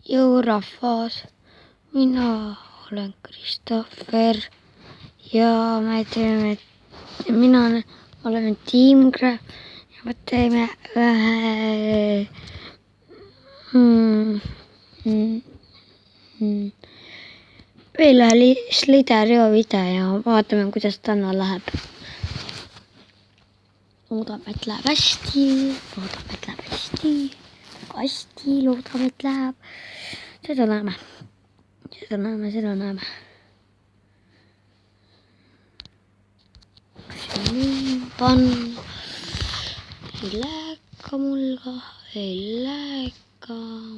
jõurahvas, mina olen Christopher ja mina olen Team Craft ja me teeme veel ühe Sliderio video ja vaatame, kuidas täna läheb. Loodame, et läheb hästi, loodame, et läheb hästi, loodame, et läheb. Seda näeme. Panna. Ei läheka mulga,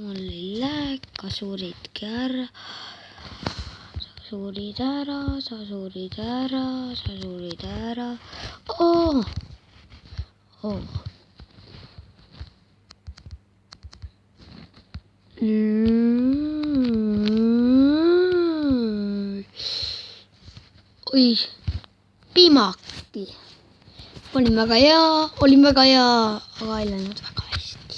mul ei läheka, suuridki ära. Sa suurid ära. Oh! Oi, piimaki. Olin väga hea, aga ei läinud väga hästi.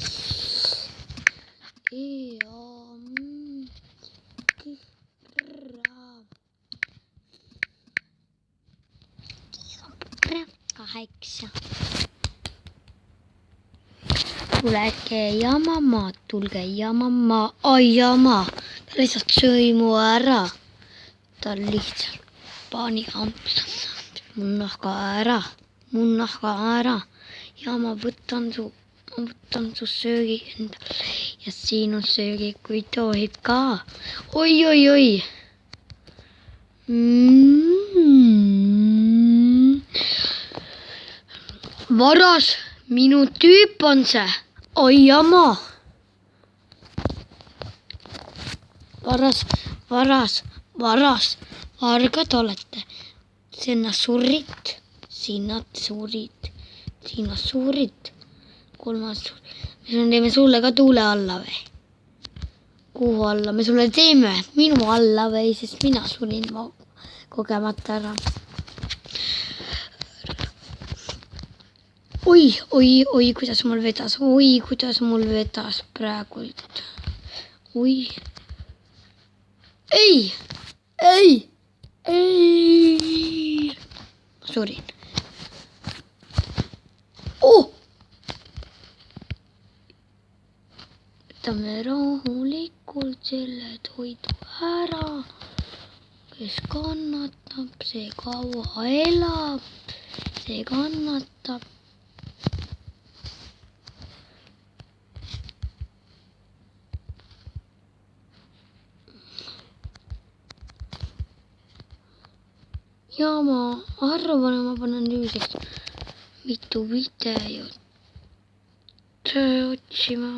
Kaheksa. Tulge ja mamma. Ai jama, ta lihtsalt sõi mu ära. Ta lihtsalt pani mu nahka ära. Ja ma võtan su söögi endale ja siin on söögi, kui tohib ka. Oi. Varas, minu tüüp on see. Oi jama. Vargad olete. Sinna suurid. Kolmas suurid. Me teeme sulle ka tuule alla või? Kuhu alla me sulle teeme? Minu alla või, sest mina surin kogemata ära. Oi, kuidas mul vedas praegu. Oi. Ei. Surin. Võtame rahulikult selle toidu ära. Kes kannatab, see kaua elab. See kannatab. Ja ma arvan, ma panen nüüdseks mitu videot otsima.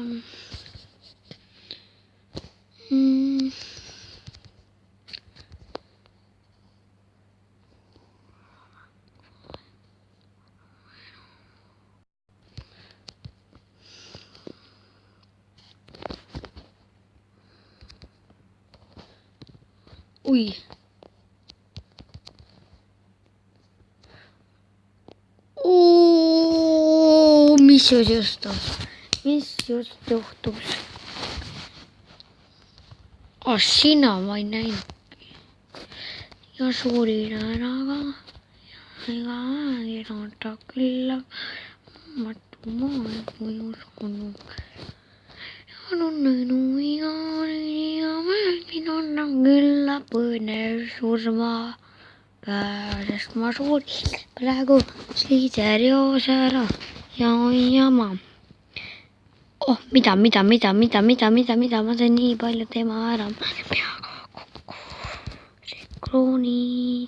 Oi. Mis just juhtus? Sina ma ei näinudki. Ja suurin ära ka. Ega kirjuta külla. Matu maailma ei uskunud. Ja tunnenu ja mängin annan külla põnev surma. Sest ma suurin praegu Sliderios ära. Ja oi jama. Mida, ma sain nii palju tema ära. Sekkuuni.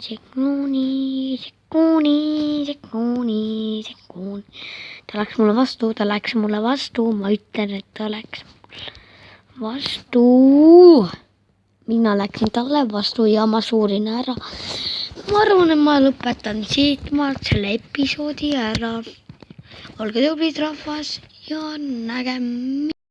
Ta läks mulle vastu, ma ütlen, et ta läks vastu. Mina läksin talle vastu ja ma suurin ära. Ma arvan, et ma lõpetan siit maalt selle episoodi ära. Olge tublid rahvas ja nägem.